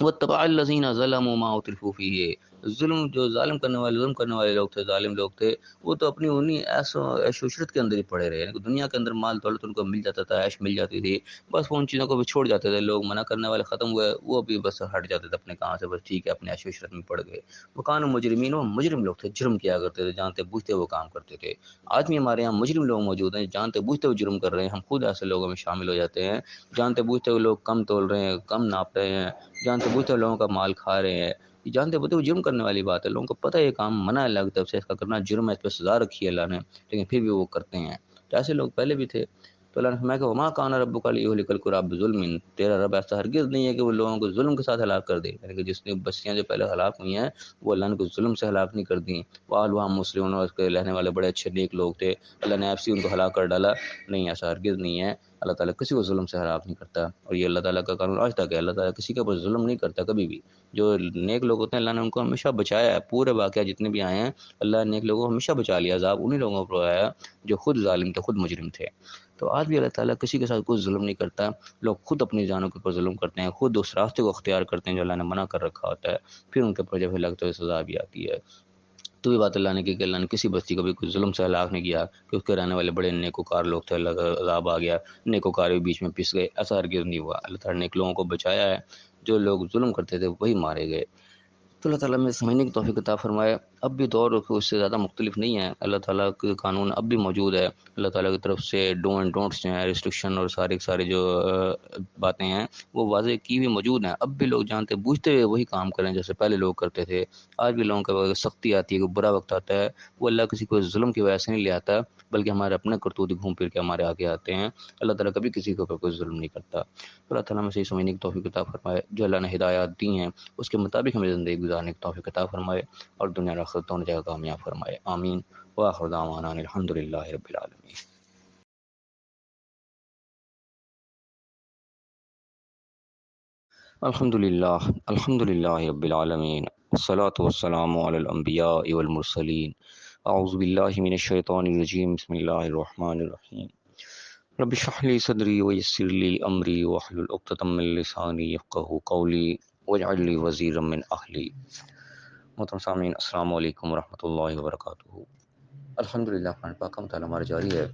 واتبع الذین ظلموا ما اترفوا فیہ، ظلم جو ظلم کرنے والے لوگ تھے، ظالم لوگ تھے، وہ تو اپنی انہی عیش و عشرت کے اندر ہی پڑے رہے، یعنی دنیا کے اندر مال دولت ان کو مل جاتا تھا، عیش مل جاتی تھی، بس وہ ان چیزوں کو بھی چھوڑ جاتے تھے، لوگ منع کرنے والے ختم ہوئے، وہ بھی بس ہٹ جاتے تھے اپنے کام سے، بس ٹھیک ہے اپنے عیش و عشرت میں پڑ گئے، وہ کانوا مجرمین، وہ مجرم لوگ تھے، جرم کیا کرتے تھے، جانتے بوجھتے وہ کام کرتے تھے، آج بھی ہمارے یہاں مجرم لوگ موجود ہیں، جانتے بوجھتے وہ جرم کر رہے ہیں، ہم خود ایسے لوگوں میں شامل ہو جاتے ہیں، جانتے بوجھتے وہ لوگ کم تول رہے ہیں، کم ناپ رہے ہیں، جانتے بوجھتے لوگوں کا مال کھا رہے ہیں، یہ جانتے بوجھتے وہ جرم کرنے والی بات ہے، لوگوں کو پتہ ہے یہ کام منع ہے اللہ کی طرف سے، اس کا کرنا جرم ہے، اس پہ سزا رکھی ہے اللہ نے، لیکن پھر بھی وہ کرتے ہیں، تو ایسے لوگ پہلے بھی تھے، تو اللہ نے فرمایا کہ وما کان ربک لیہلک القری بظلم، تیرا رب ایسا ہرگز نہیں ہے کہ وہ لوگوں کو ظلم کے ساتھ ہلاک کر دے، یعنی کہ جس نے بستیاں جو پہلے ہلاک ہوئی ہیں وہ اللہ نے کوئی ظلم سے ہلاک نہیں کر دیں، واہلھا مسلمون، اور اس کے رہنے والے بڑے اچھے نیک لوگ تھے، اللہ نے ایسی ان کو ہلاک کر ڈالا، نہیں ایسا ہرگز نہیں ہے، اللہ تعالیٰ کسی کو ظلم سے ہلاک نہیں کرتا، اور یہ اللہ تعالیٰ کا قانون آج تک ہے، اللہ تعالیٰ کسی کے اوپر ظلم نہیں کرتا کبھی بھی، جو نیک لوگ ہوتے ہیں اللہ نے ان کو ہمیشہ بچایا ہے، پورے واقعہ جتنے بھی آئے ہیں اللہ نے نیک لوگوں کو ہمیشہ بچا لیا، عذاب انہی لوگوں پر آیا جو خود ظالم تھے، خود مجرم تھے، تو آج بھی اللہ تعالیٰ کسی کے ساتھ کوئی ظلم نہیں کرتا، لوگ خود اپنی جانوں کے اوپر ظلم کرتے ہیں، خود اس راستے کو اختیار کرتے ہیں جو اللہ نے منع کر رکھا ہوتا ہے، پھر ان کے اوپر جب لگتا ہے سزا بھی آتی ہے، تو یہ بات اللہ نے کی کہ اللہ نے کسی بستی کو بھی کوئی ظلم سے ہلاک نہیں کیا کہ اس کے رہنے والے بڑے نیکوکار لوگ تھے، اللہ کا عذاب آ گیا، نیکوکار بھی بیچ میں پس گئے، ایسا ہرگز نہیں ہوا، اللہ تعالیٰ نے نیک لوگوں کو بچایا ہے، جو لوگ ظلم کرتے تھے وہی مارے گئے، تو اللہ تعالیٰ میں سمجھنے کی توفیق عطا فرمائے، اب بھی دور اس سے زیادہ مختلف نہیں ہے، اللہ تعالیٰ کے قانون اب بھی موجود ہے، اللہ تعالیٰ کی طرف سے ڈو اینڈ ڈونٹس جو ہیں، ریسٹرکشن اور ساری جو باتیں ہیں وہ واضح کی ہوئی موجود ہیں، اب بھی لوگ جانتے بوجھتے ہوئے وہی کام کریں جیسے پہلے لوگ کرتے تھے، آج بھی لوگوں کا سختی آتی ہے، کوئی برا وقت آتا ہے، وہ اللہ کسی کو ظلم کی وجہ سے نہیں لے آتا، بلکہ ہمارے اپنے کرتوت گھوم پھر کے ہمارے آگے آتے ہیں، اللہ تعالیٰ کبھی کسی کے اوپر کوئی ظلم نہیں کرتا، اللہ تعالیٰ میں صحیح سمجھنے کی توفیق عطا فرمائے، جو اللہ نے ہدایات دی ہیں اس کے مطابق ہمیں زندگی گزارنے کی توفیق عطا فرمائے، اور دنیا اور آخرت دونوں جگہ کامیاب فرمائے، آمین، وآخر دعوانا ان الحمد للہ رب العالمین۔ الحمد للہ رب العالمین، والصلاة والسلام علی الانبیاء والمرسلین، اعوذ باللہ من الشیطان الرجیم، بسم اللہ الرحمن الرحیم، رب اشرح لی صدری ویسر لی امری واحلل عقدۃ من لسانی یفقہوا قولی واجعل لی وزیرا من اہلی۔ محترم سامعین، السلام علیکم ورحمۃ اللہ وبرکاتہ۔ الحمدللہ، قرآن پاک کا مطالعہ ہمارا جاری ہے،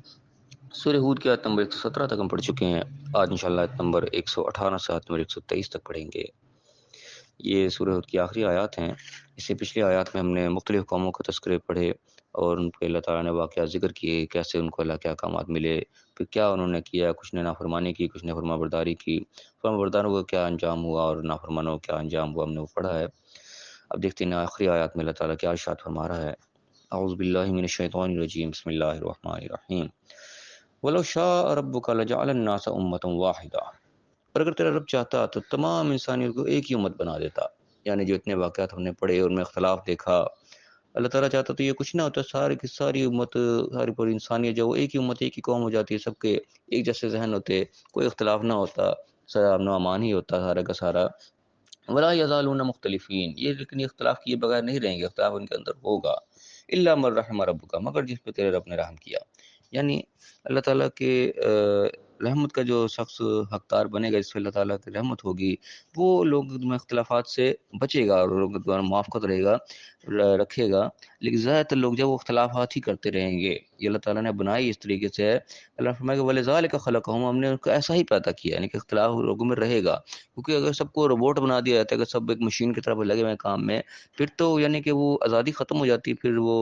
سورہ ہود کی آیت نمبر 117 تک ہم پڑھ چکے ہیں، آج انشاءاللہ آیت نمبر 118 سے آیت نمبر 123 تک پڑھیں گے۔ یہ سورہ ہود کی آخری آیات ہیں، اس سے پچھلی آیات میں ہم نے مختلف قوموں کے تذکرے پڑھے اور ان پہ اللہ تعالیٰ نے واقعات ذکر کیے، کیسے ان کو اللہ کے احکامات ملے، پھر کیا انہوں نے کیا، کچھ نے نافرمانی کی، کچھ نے فرما برداری کی، فرما برداروں کا کیا انجام ہوا اور نافرمانوں کا کیا انجام ہوا، ہم نے وہ پڑھا ہے۔ اب دیکھتے ہیں آخری آیات میں اللہ تعالیٰ کیا ارشاد فرما رہا ہے۔ اعوذ باللہ من الشیطان الرجیم بسم اللہ الرحمن الرحیم ولو شاء ربک لجعل الناس امۃ واحدہ، اور اگر تیرا رب چاہتا تو تمام انسانیت کو ایک ہی امت بنا دیتا. یعنی جو اتنے واقعات ہم نے پڑھے اور ان میں اختلاف دیکھا، اللہ تعالیٰ چاہتا تو یہ کچھ نہ ہوتا، سارے کی ساری امت، ساری پوری انسانیت جو ایک ہی امت ایک ہی قوم ہو جاتی ہے، سب کے ایک جیسے ذہن ہوتے، کوئی اختلاف نہ ہوتا، سارا امن و امان ہی ہوتا سارا کا سارا. ولا یزالون مختلفین، یہ لیکن اختلاف کیے بغیر نہیں رہیں گے، اختلاف ان کے اندر ہوگا. الا من رحم ربک، مگر جس پہ تیرے رب نے رحم کیا. یعنی اللہ تعالیٰ کے رحمت کا جو شخص حقدار بنے گا، جس پہ اللہ تعالیٰ کی رحمت ہوگی، وہ لوگ میں اختلافات سے بچے گا اور لوگوں دوارا موافقت رہے گا، رکھے گا. لیکن زیادہ تر لوگ جب وہ اختلافات ہی کرتے رہیں گے، یہ اللہ تعالیٰ نے بنائی اس طریقے سے ہے. اللہ فرمائے کہ وَلِذَٰلِكَ خَلَقَهُمْ، ہم نے ان کو ایسا ہی پیدا کیا، یعنی کہ اختلاف لوگوں میں رہے گا. کیونکہ اگر سب کو روبوٹ بنا دیا جاتا ہے، اگر سب ایک مشین کی طرف لگے ہوئے کام میں، پھر تو یعنی کہ وہ آزادی ختم ہو جاتی ہے. پھر وہ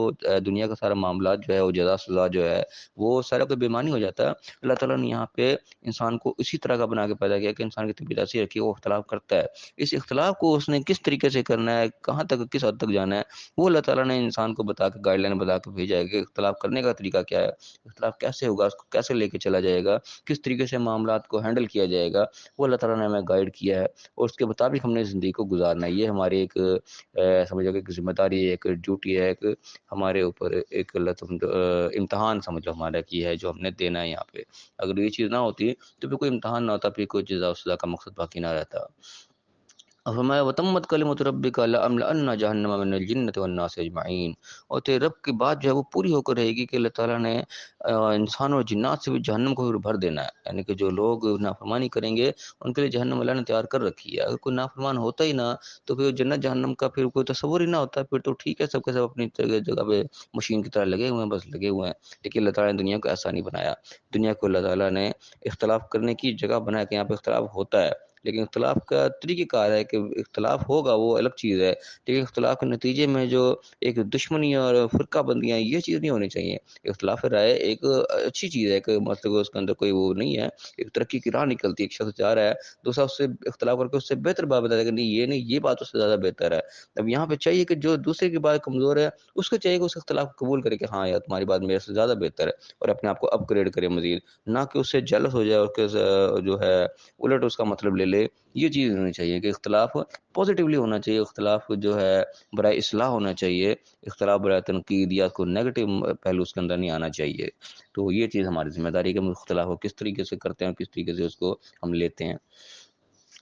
دنیا کا سارا معاملات جو ہے، وہ جزا سزا جو ہے، وہ سارا کوئی بےمانی ہو جاتا ہے. اللہ تعالیٰ نے یہاں پہ انسان کو اسی طرح کا بنا کے پیدا کیا کہ انسان کی طبیعت ایسی رکھی ہے، وہ اختلاف کرتا ہے. اس اختلاف کو اس نے کس طریقے سے کرنا ہے، کہاں تک کس حد تک جانا ہے، وہ اللہ تعالیٰ نے انسان کو بتا کے گائیڈ لائن بتا کے بھیجا ہے کہ اختلاف کرنے کا طریقہ کیا ہے، اختلاف کیسے ہوگا، اس کو کیسے لے کے چلا جائے گا، کس طریقے سے معاملات کو ہینڈل کیا جائے گا، وہ اللہ تعالیٰ نے ہمیں گائیڈ کیا ہے. اور اس کے مطابق ہم نے زندگی کو گزارنا ہے. یہ ہماری ایک سمجھو کہ ایک ذمہ داری ہے، ایک ڈیوٹی ہے، ایک ہمارے اوپر ایک امتحان سمجھو ہمارا کی ہے جو ہم نے دینا ہے یہاں پہ. اگر یہ چیز نہ ہوتی تو پھر کوئی امتحان نہ ہوتا، پھر کوئی جزا و سزا کا مقصد باقی نہ رہتا. اب فرمایا وتمت کلمۃ ربک لأملأن جہنم من الجنۃ والناس اجمعین، اور تیرے رب کی بات جو ہے وہ پوری ہو کر رہے گی کہ اللہ تعالیٰ نے انسانوں اور جنات سے بھی جہنم کو بھر دینا ہے. یعنی کہ جو لوگ نافرمانی کریں گے ان کے لیے جہنم اللہ نے تیار کر رکھی ہے. اگر کوئی نافرمان ہوتا ہی نہ تو پھر جنت جہنم کا پھر کوئی تصور ہی نہ ہوتا. پھر تو ٹھیک ہے، سب کے سب اپنی جگہ پہ مشین کی طرح لگے ہوئے ہیں، بس لگے ہوئے ہیں. لیکن اللہ تعالیٰ نے دنیا کو ایسا نہیں بنایا. دنیا کو اللہ تعالیٰ نے اختلاف کرنے کی جگہ بنایا کہ یہاں پہ اختلاف ہوتا ہے، لیکن اختلاف کا طریقہ کار ہے کہ اختلاف ہوگا وہ الگ چیز ہے، لیکن اختلاف کے نتیجے میں جو ایک دشمنی اور فرقہ بندیاں، یہ چیز نہیں ہونی چاہیے. اختلاف رائے ایک اچھی چیز ہے کہ مطلب اس کے اندر کوئی وہ نہیں ہے، ایک ترقی کی راہ نکلتی ہے. ایک شخص جا رہا ہے، دوسرا اس سے اختلاف کر کے اس سے بہتر بات بتا ہے کہ نہیں یہ نہیں، یہ بات اس سے زیادہ بہتر ہے. اب یہاں پہ چاہیے کہ جو دوسرے کی بات کمزور ہے اس کو چاہیے کہ اس اختلاف کو قبول کرے کہ ہاں یار تمہاری بات میرے سے زیادہ بہتر ہے، اور اپنے آپ کو اپ گریڈ کرے مزید، نہ کہ اس سے جلس ہو جائے اور کہ جو ہے الٹ اس کا مطلب لے لے. یہ چیز ہونی چاہیے کہ اختلاف پازیٹیولی ہونا چاہیے، اختلاف جو ہے برائے اصلاح ہونا چاہیے، اختلاف برائے تنقید یا کوئی نیگیٹو پہلو اس کے اندر نہیں آنا چاہیے. تو یہ چیز ہماری ذمہ داری ہے کہ ہم اختلاف کو کس طریقے سے کرتے ہیں اور کس طریقے سے اس کو ہم لیتے ہیں.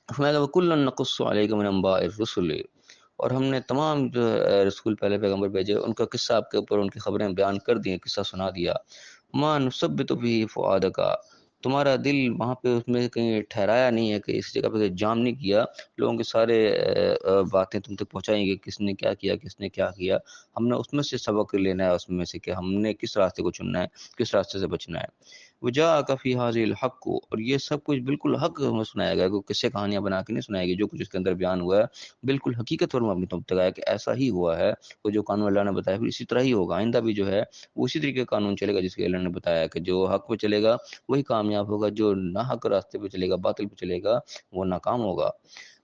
وَكُلًّا نَقُصُّ عَلَيْكَ مِنْ أَنْبَاءِ الرُّسُلِ، اور ہم نے تمام جو رسول پہلے پیغمبر بھیجے ان کا قصہ آپ کے اوپر ان کی خبریں بیان کر دی ہیں، قصہ سنا دیا. مَا نُثَبِّتُ بِهِ فُؤَادَكَ، تمہارا دل وہاں پہ اس میں کہیں ٹھہرایا نہیں ہے، کہ اس جگہ پہ جام نہیں کیا. لوگوں کے سارے باتیں تم تک پہنچائیں گے، کس نے کیا کیا، کس نے کیا کیا. ہم نے اس میں سے سبق لینا ہے، اس میں سے کہ ہم نے کس راستے کو چننا ہے، کس راستے سے بچنا ہے. وجاءک فی ھذہ الحق، اور یہ سب کچھ بالکل حق میں سنایا گیا، کوئی قصے کہانیاں بنا کے نہیں سنایا گیا. جو کچھ اس کے اندر بیان ہوا ہے بالکل حقیقت پر مبنی تم تک آیا کہ ایسا ہی ہوا ہے. وہ جو قانون اللہ نے بتایا پھر اسی طرح ہی ہوگا. آئندہ بھی جو ہے وہ اسی طریقے کا قانون چلے گا جس کے اللہ نے بتایا کہ جو حق پہ چلے گا وہی کامیاب ہوگا، جو ناحق راستے پہ چلے گا، باطل پہ چلے گا، وہ ناکام ہوگا.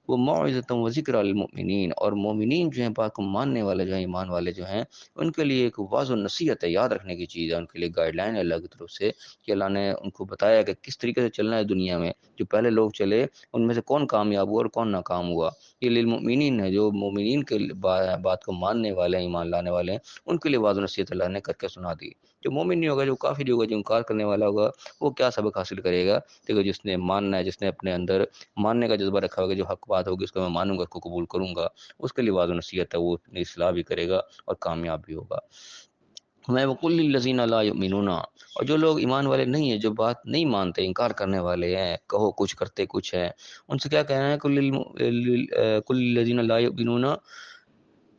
وہ موعظۃ و ذکر للمؤمنین، اور مومنین جو ہیں، بات کو ماننے والے جو ہیں، ایمان والے جو ہیں، ان کے لیے ایک واضح و نصیحت ہے، یاد رکھنے کی چیز ہے، ان کے لیے گائیڈ لائن ہے اللہ کی طرف سے کہ اللہ نے ان کو بتایا کہ کس طریقے سے چلنا ہے دنیا میں. جو پہلے لوگ چلے ان میں سے کون کامیاب ہوا اور کون ناکام ہوا. یہ للمؤمنین ہے، جو مومنین کے بات کو ماننے والے ہیں، ایمان لانے والے ہیں، ان کے لیے واضح و نصیحت اللہ نے کر کے سنا دی. جو مومن نہیں ہوگا، جو کافر ہوگا، جو انکار کرنے والا ہوگا، وہ کیا سبق حاصل کرے گا. دیکھو جس نے ماننا ہے، جس نے اپنے اندر ماننے کا جذبہ رکھا ہوگا، جو حق بات ہوگی اس کو میں مانوں گا، اس کو قبول کروں گا، اس کے لیے واضح و نصیحت ہے، وہ اپنی اصلاح بھی کرے گا اور کامیاب بھی ہوگا. میں وقل للذین لا یؤمنون، اور جو لوگ ایمان والے نہیں ہیں، جو بات نہیں مانتے، انکار کرنے والے ہیں، کہو کچھ کرتے کچھ ہیں، ان سے کیا کہنا ہے، کل للذین لا یؤمنون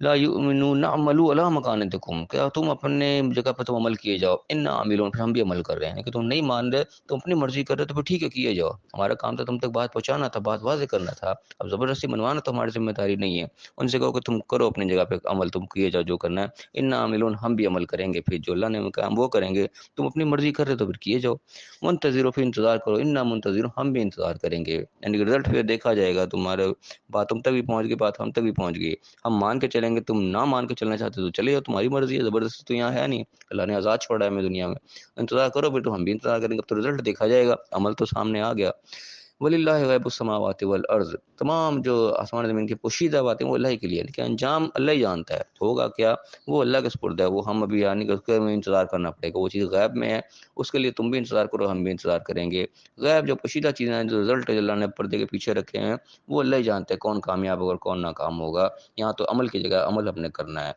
لا یؤمنون اعملوا علی مکانتکم، کیا تم اپنے جگہ پہ تم عمل کیے جاؤ، انا عاملون، پھر ہم بھی عمل کر رہے ہیں. کہ تم نہیں مان رہے، تم اپنی مرضی کر رہے تو پھر ٹھیک ہے کیے جاؤ. ہمارا کام تھا تم تک بات پہنچانا تھا، بات واضح کرنا تھا. اب زبردستی منوانا تو ہماری ذمہ داری نہیں ہے. ان سے کہو کہ تم کرو اپنی جگہ پہ عمل، تم کیے جاؤ جو کرنا ہے. انا عاملون، ہم بھی عمل کریں گے، پھر جو اللہ نے کہا ہم وہ کریں گے. تم اپنی مرضی کر رہے تو پھر کیے جاؤ. منتظروا، پھر انتظار کرو، انا منتظرون، ہم بھی انتظار کریں گے. یعنی رزلٹ پھر دیکھا جائے گا. تمہارے بات تم تک بھی پہنچ گئی، بات ہم تک بھی پہنچ گئی. ہم مان کے چلیں بولیں گے تم نہ مان کے چلنا چاہتے تو چلے جاؤ، تمہاری مرضی ہے، زبردستی تو یہاں ہے نہیں، اللہ نے آزاد چھوڑا ہے ہمیں دنیا میں، انتظار کرو پھر، تو ہم بھی انتظار کریں گے، اب تو رزلٹ دیکھا جائے گا، عمل تو سامنے آ گیا۔ وَلِلَّهِ غیب السماوات والارض، تمام جو آسمان زمین کی پوشیدہ باتیں وہ اللہ ہی کے لیے، لیکن انجام اللہ ہی جانتا ہے، ہوگا کیا وہ اللہ کے سپرد ہے، وہ ہم ابھی یعنی کہ اس کے میں انتظار کرنا پڑے گا، وہ چیز غیب میں ہے، اس کے لیے تم بھی انتظار کرو، ہم بھی انتظار کریں گے۔ غیب جو پوشیدہ چیزیں ہیں، جو رزلٹ اللہ نے پردے کے پیچھے رکھے ہیں، وہ اللہ ہی جانتے ہیں کون کامیاب ہوگا اور کون ناکام ہوگا، یہاں تو عمل کی جگہ عمل ہم نے کرنا ہے۔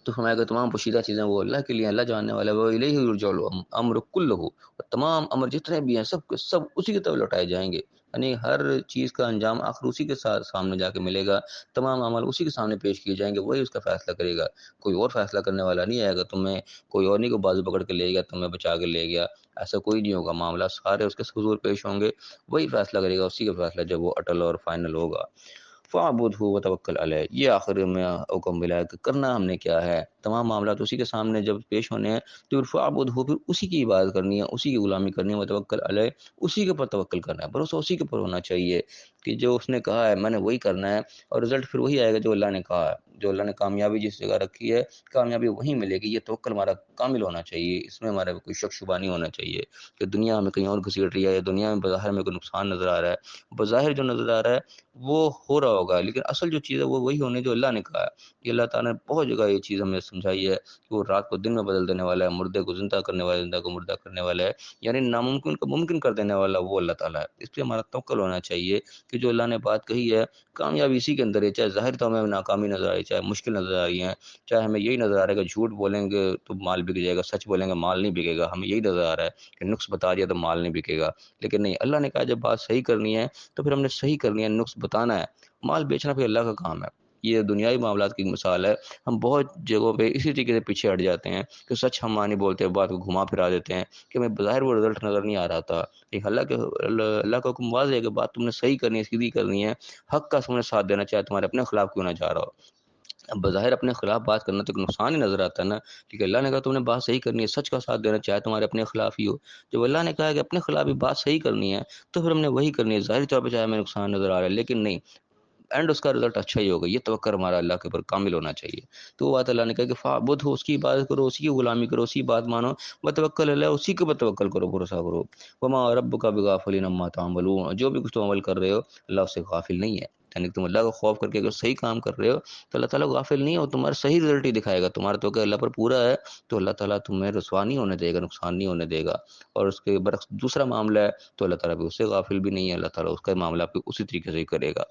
تو ہمارے کہ تمام پوشیدہ چیزیں وہ اللہ کے لیے، اللہ جاننے والا ہے، وہ الیہ یرجع الامر کلہ، اور تمام امر جتنے بھی ہیں سب کے سب اسی کی طرف لوٹائے جائیں گے، یعنی ہر چیز کا انجام آخر اسی کے ساتھ سامنے جا کے ملے گا، تمام عمل اسی کے سامنے پیش کیے جائیں گے، وہی اس کا فیصلہ کرے گا، کوئی اور فیصلہ کرنے والا نہیں آئے گا، تمہیں کوئی اور نہیں کو بازو پکڑ کے لے گیا، تمہیں بچا کے لے گیا، ایسا کوئی نہیں ہوگا، معاملہ سارے اس کے حضور پیش ہوں گے، وہی فیصلہ کرے گا، اسی کا فیصلہ جب وہ اٹل اور فائنل ہوگا۔ فَاعْبُدْهُ وَتَوَكَّلْ عَلَيْهِ، یہ آخر میں حکم ملا ہے کہ کرنا ہم نے کیا ہے، تمام معاملات اسی کے سامنے جب پیش ہونے ہیں تو پھر فَاعْبُدْهُ، پھر اسی کی عبادت کرنی ہے، اسی کی غلامی کرنی ہے، وَتَوَكَّلْ عَلَيْهِ، اسی کے اوپر توکل کرنا ہے، بھروسہ اسی کے اوپر ہونا چاہیے کہ جو اس نے کہا ہے میں نے وہی کرنا ہے، اور رزلٹ پھر وہی آئے گا جو اللہ نے کہا ہے، جو اللہ نے کامیابی جس جگہ رکھی ہے کامیابی وہیں ملے گی، یہ توکل ہمارا کامل ہونا چاہیے، اس میں ہمارا کوئی شک شبہ نہیں ہونا چاہیے کہ دنیا ہمیں کہیں اور گھسیٹ رہی ہے، دنیا میں بظاہر میں کوئی نقصان نظر آ رہا ہے، بظاہر جو نظر آ رہا ہے وہ ہو رہا ہوگا، لیکن اصل جو چیز ہے وہ وہی ہونے جو اللہ نے کہا ہے، یہ اللہ تعالیٰ نے بہت جگہ یہ چیز ہمیں سمجھائی ہے کہ وہ رات کو دن میں بدل دینے والا ہے، مردے کو زندہ کرنے والا ہے، زندہ کو مردہ کرنے والا ہے، یعنی ناممکن کو ممکن کر دینے والا وہ اللہ تعالیٰ ہے، اس پہ ہمارا توکل ہونا چاہیے کہ جو اللہ نے بات کہی ہے کامیابی اسی کے اندر ہے، چاہے ظاہر تو ہمیں ناکامی نظر آئی، چاہے مشکل نظر آئی ہے، چاہے ہمیں یہی نظر آ رہا ہے کہ جھوٹ بولیں گے تو مال بک جائے گا، سچ بولیں گے مال نہیں بکے گا، ہمیں یہی نظر آ رہا ہے کہ نقص بتا دیا تو مال نہیں بکے گا، لیکن نہیں، اللہ نے کہا جب بات صحیح کرنی ہے تو پھر ہم نے صحیح کرنی ہے، نقص بتانا ہے، مال بیچنا پھر اللہ کا کام ہے، یہ دنیائی معاملات کی مثال ہے، ہم بہت جگہوں پہ اسی طریقے سے پیچھے ہٹ جاتے ہیں کہ سچ ہم مانی بولتے ہیں، بات کو گھما پھرا دیتے ہیں کہ ہمیں بظاہر وہ رزلٹ نظر نہیں آ رہا تھا، ایک اللہ کا حکم واضح ہے کہ بات تم نے صحیح کرنی ہے، سیدھی کرنی ہے، حق کا تم نے ساتھ دینا، چاہے تمہارے اپنے خلاف کیوں نہ جا رہا ہو، اب بظاہر اپنے خلاف بات کرنا تو ایک نقصان ہی نظر آتا ہے نا، کیونکہ اللہ نے کہا تم نے بات صحیح کرنی ہے، سچ کا ساتھ دینا، چاہے تمہارے اپنے خلاف ہی ہو، جب اللہ نے کہا کہ اپنے خلاف بھی بات صحیح کرنی ہے تو پھر ہم نے وہی کرنی ہے، ظاہری طور پہ چاہے ہمیں نقصان نظر آ رہا ہے لیکن نہیں، اینڈ اس کا رزلٹ اچھا ہی ہوگا، یہ توکل ہمارا اللہ کے اوپر کامل ہونا چاہیے۔ تو وہ بات اللہ نے کہا کہ فعبد ہو، اس کی عبادت کرو، اسی کی غلامی کرو، اسی کی بات مانو، وتوکل علیہ، اسی کے اوپر توکل کرو، بھروسہ کرو، وما ربک بغافل عما تعملون، جو بھی کچھ تم عمل کر رہے ہو اللہ اس سے غافل نہیں ہے، یعنی کہ تم اللہ کا خوف کر کے اگر صحیح کام کر رہے ہو تو اللہ تعالیٰ غافل نہیں ہے، اور تمہارا صحیح رزلٹ ہی دکھائے گا، تمہارا توکل اللہ پر پورا ہے تو اللہ تعالیٰ تمہیں رسوا نہیں ہونے دے گا، نقصان نہیں ہونے دے گا، اور اس کے برعکس دوسرا معاملہ ہے تو اللہ تعالیٰ بھی اس سے غافل بھی نہیں ہے، اللہ تعالیٰ اس کا معاملہ بھی اسی طریقے سے ہی کرے گا۔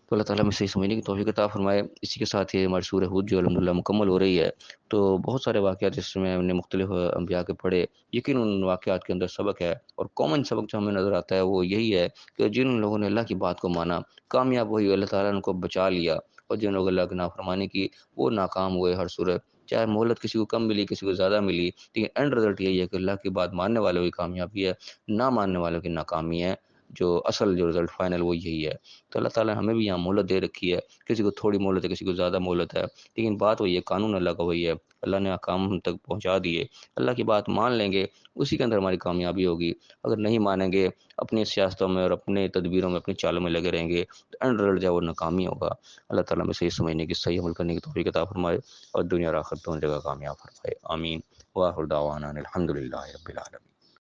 تو اللہ تعالیٰ ہمیں صحیح سمجھنے کی توفیق عطا فرمائے۔ اسی کے ساتھ ہی ہماری سورہ ہود جو الحمدللہ مکمل ہو رہی ہے، تو بہت سارے واقعات جس میں ہم نے مختلف انبیاء کے پڑھے، یقیناً ان واقعات کے اندر سبق ہے، اور کامن سبق جو ہمیں نظر آتا ہے وہ یہی ہے کہ جن لوگوں نے اللہ کی بات کو مانا کامیاب ہوئی، اللہ تعالیٰ نے ان کو بچا لیا، اور جن لوگوں نے اللہ کی نافرمانی کی وہ ناکام ہوئے ہر صورت، چاہے مہلت کسی کو کم ملی کسی کو زیادہ ملی، لیکن اینڈ رزلٹ یہی ہے کہ اللہ کی بات ماننے والوں کی کامیابی ہے، نہ ماننے والوں کی ناکامی ہے، جو اصل جو رزلٹ فائنل وہ یہی ہے۔ تو اللہ تعالیٰ نے ہمیں بھی یہاں مہلت دے رکھی ہے، کسی کو تھوڑی مہلت ہے کسی کو زیادہ مہلت ہے، لیکن بات وہی ہے، قانون اللہ کا وہی ہے، اللہ نے احکام ہم تک پہنچا دیے، اللہ کی بات مان لیں گے اسی کے اندر ہماری کامیابی ہوگی، اگر نہیں مانیں گے اپنی سیاستوں میں اور اپنے تدبیروں میں اپنی چالوں میں لگے رہیں گے تو اینڈ رزلٹ جو ہے وہ ناکامی ہوگا۔ اللہ تعالیٰ میں صحیح سمجھنے کی، صحیح عمل کرنے کی توفیق عطا فرمائے، اور دنیا اور آخرت دونوں جگہ کامیاب فرمائے، آمین، وآخر دعوانا الحمد للہ رب العالمین۔